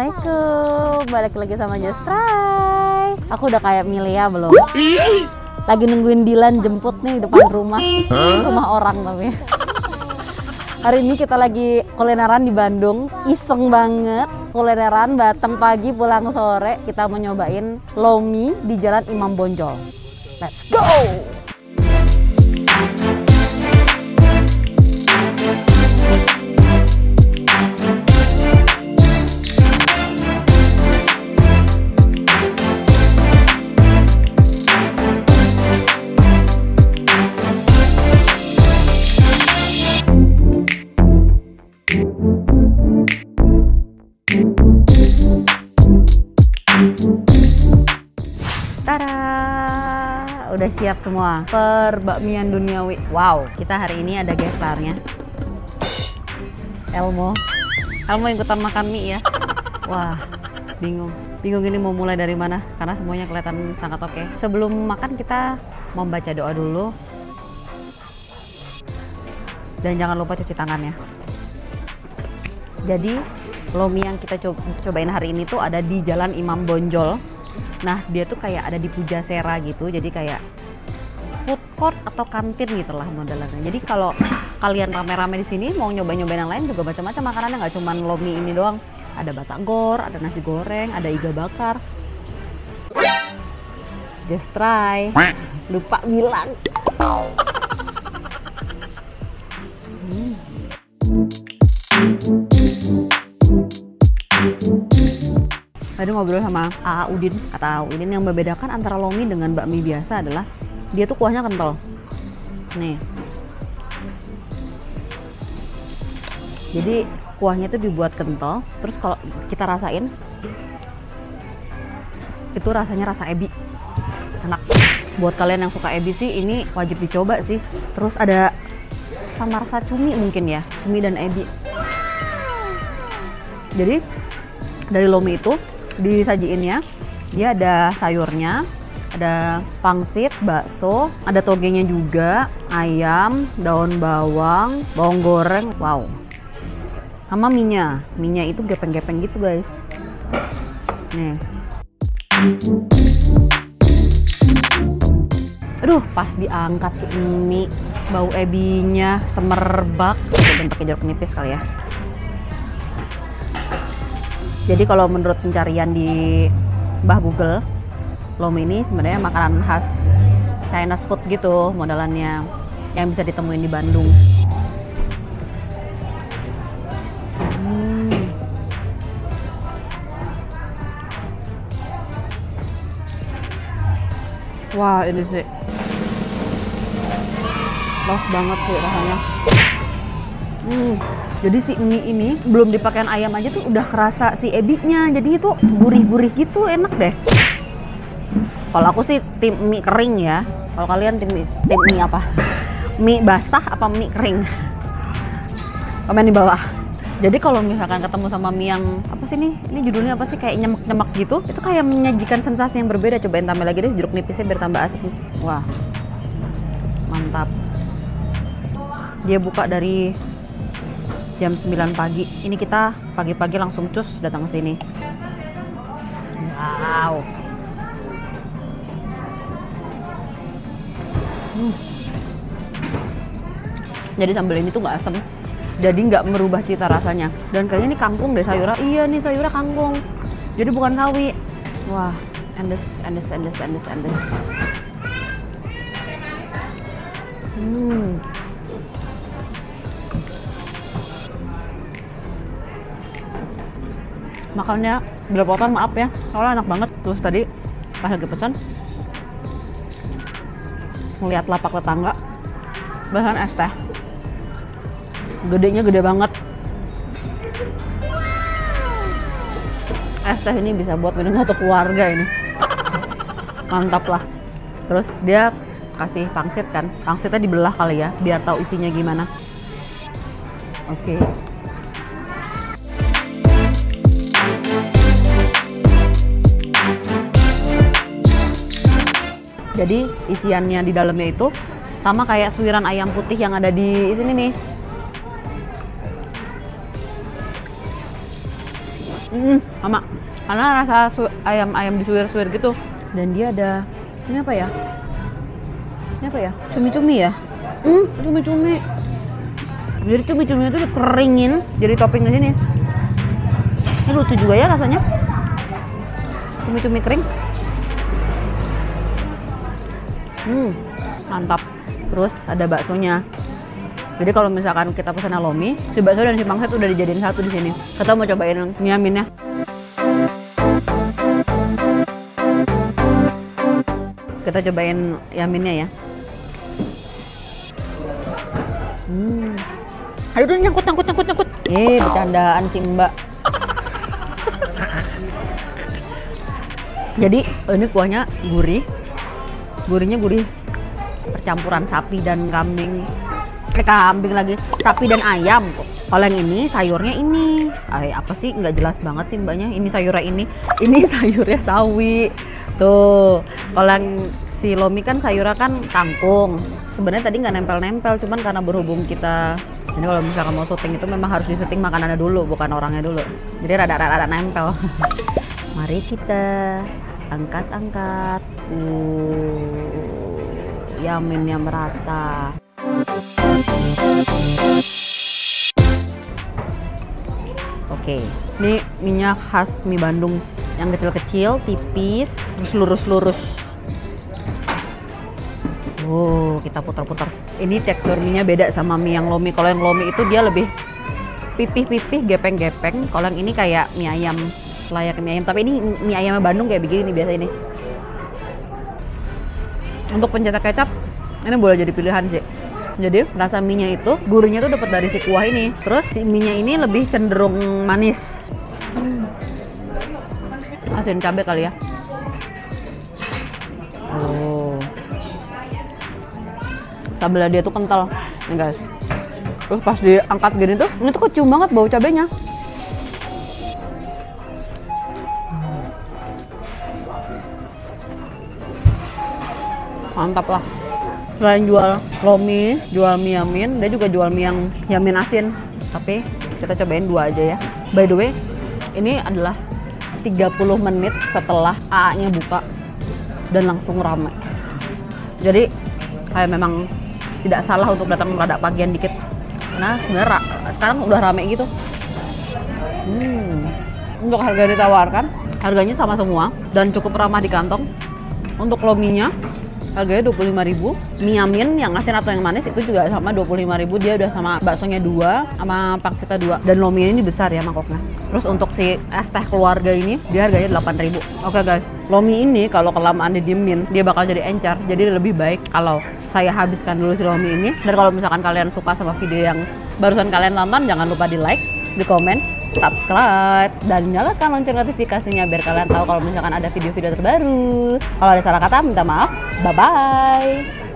Assalamualaikum, balik lagi sama Just Try. Aku udah kayak Milea belum? Lagi nungguin Dilan jemput nih depan rumah, rumah orang tapi. Hari ini kita lagi kulineran di Bandung, iseng banget. Kulineran datang pagi pulang sore, kita mau nyobain lomi di Jalan Imam Bonjol. Let's go! Tada, udah siap semua perbakmian duniawi. Wow, kita hari ini ada guest star-nya. Elmo ikutan makan mie ya. Wah, bingung ini mau mulai dari mana karena semuanya kelihatan sangat oke. Sebelum makan kita mau baca doa dulu. Dan jangan lupa cuci tangannya. Jadi lomi yang kita cobain hari ini tuh ada di Jalan Imam Bonjol. Nah, dia tuh kayak ada di Pujasera gitu, jadi kayak food court atau kantin gitulah modelannya. Jadi kalau kalian rame-rame di sini mau nyobain yang lain juga macam-macam makanannya, nggak cuma lomi ini doang. Ada batagor, ada nasi goreng, ada iga bakar. Just try. Lupa bilang. Tadi ngobrol sama A.A. Udin, kata A.A. Udin yang membedakan antara lomi dengan bakmi biasa adalah dia tuh kuahnya kental. Nih. Jadi kuahnya tuh dibuat kental, terus kalau kita rasain itu rasanya rasa ebi. Enak. Buat kalian yang suka ebi sih ini wajib dicoba sih. Terus ada sama rasa cumi mungkin ya, cumi dan ebi. Jadi dari lomi itu disajiinnya dia ada sayurnya, ada pangsit, bakso, ada togenya juga, ayam, daun bawang, bawang goreng, wow. Sama minyak itu gepeng-gepeng gitu guys. Nih. Aduh, pas diangkat si mie, bau ebinya semerbak. Dan pakai jeruk nipis kali ya. Jadi kalau menurut pencarian di Mbah Google, lomi ini sebenarnya makanan khas Chinese food gitu modelannya yang bisa ditemuin di Bandung. Wah, ini sih love banget sih rasanya. Jadi si mie ini belum dipakein ayam aja tuh udah kerasa si ebinya, jadi itu gurih-gurih gitu, enak deh. Kalau aku sih tim mie kering ya. Kalau kalian tim mie apa? Mie basah apa mie kering? Komen di bawah. Jadi kalau misalkan ketemu sama mie yang apa sih nih? Ini judulnya apa sih? Kayak nyemek-nyemek gitu. Itu kayak menyajikan sensasi yang berbeda. Cobain tambah lagi deh jeruk nipisnya biar tambah asik. Wah, mantap. Dia buka dari jam 9 pagi. Ini kita pagi-pagi langsung cus datang ke sini. Wow. Jadi sambal ini tuh nggak asam. Jadi nggak merubah cita rasanya. Dan kayaknya ini kangkung deh sayurnya. Iya nih sayurnya kangkung. Jadi bukan sawi. Wah, endes. Makannya belepotan, maaf ya, soalnya enak banget. Terus tadi pas lagi pesan ngeliat lapak tetangga bahan es teh, gedenya gede banget. Es teh ini bisa buat minum satu keluarga ini. Mantap lah. Terus dia kasih pangsit kan, pangsitnya dibelah kali ya biar tahu isinya gimana. Oke. Jadi isiannya di dalamnya itu sama kayak suiran ayam putih yang ada di sini nih. Sama. Karena rasa ayam disuir-suir gitu. Dan dia ada, ini apa ya? Ini apa ya? Cumi-cumi ya? Cumi-cumi. Jadi cumi-cuminya tuh dikeringin jadi topping di sini. Ini lucu juga ya rasanya. Cumi-cumi kering. Mantap. Terus ada baksonya. Jadi kalau misalkan kita pesan lomi, si bakso dan si pangsit udah dijadiin satu di sini. Kita mau cobain mie aminnya. Kita cobain yaminnya ya. Aduh, nyangkut. Bercandaan si Mbak. Jadi ini kuahnya gurih. Gurihnya gurih percampuran sapi dan kambing. Kambing lagi. Sapi dan ayam. Kalau yang ini sayurnya ini. Apa sih? Nggak jelas banget sih Mbaknya. Ini sayurnya ini. Ini sayurnya sawi. Tuh, kalau yang si lomi kan sayurnya kan kangkung. Sebenarnya tadi nggak nempel-nempel, cuman karena berhubung kita ini kalau misalkan mau syuting itu memang harus disyuting makanannya dulu, bukan orangnya dulu. Jadi rada nempel. Mari kita angkat-angkat. Yaminnya merata. Oke, ini minyak khas mie Bandung yang kecil-kecil, tipis, terus lurus-lurus. Kita putar-putar. Ini tekstur mie-nya beda sama mie yang lomi. Kalau yang lomi itu dia lebih pipih-pipih, gepeng-gepeng. Kalau yang ini kayak mie ayam, layaknya mie ayam. Tapi ini mie ayamnya Bandung kayak begini nih biasa ini. Untuk pencetak kecap, ini boleh jadi pilihan sih. Jadi rasa mie-nya itu, gurihnya tuh dapat dari si kuah ini. Terus si mie-nya ini lebih cenderung manis. Asin cabai kali ya. Sambelnya dia tuh kental nih guys. Terus pas diangkat gini tuh, ini tuh kecium banget bau cabenya. Mantap lah. Selain jual lomi, jual mie yamin, dia juga jual mie yang yamin asin. Tapi kita cobain dua aja ya. By the way, ini adalah 30 menit setelah AA-nya buka dan langsung rame. Jadi kayak memang tidak salah untuk datang rada pagian dikit. Nah sebenarnya sekarang udah rame gitu. Untuk harga yang ditawarkan, harganya sama semua dan cukup ramah di kantong. Untuk lominya harganya 25.000. Mie yamin yang asin atau yang manis itu juga sama 25.000. Dia udah sama baksonya 2, sama pangsitnya 2. Dan lominya ini besar ya mangkoknya. Terus untuk si es teh keluarga ini dia harganya 8.000. Oke guys, lomi ini kalau kelamaan didiemin dia bakal jadi encer. Jadi lebih baik kalau saya habiskan dulu si lomi ini. Dan kalau misalkan kalian suka sama video yang barusan kalian tonton, jangan lupa di like, di komen, subscribe, dan nyalakan lonceng notifikasinya biar kalian tahu kalau misalkan ada video-video terbaru. Kalau ada salah kata minta maaf. Bye bye.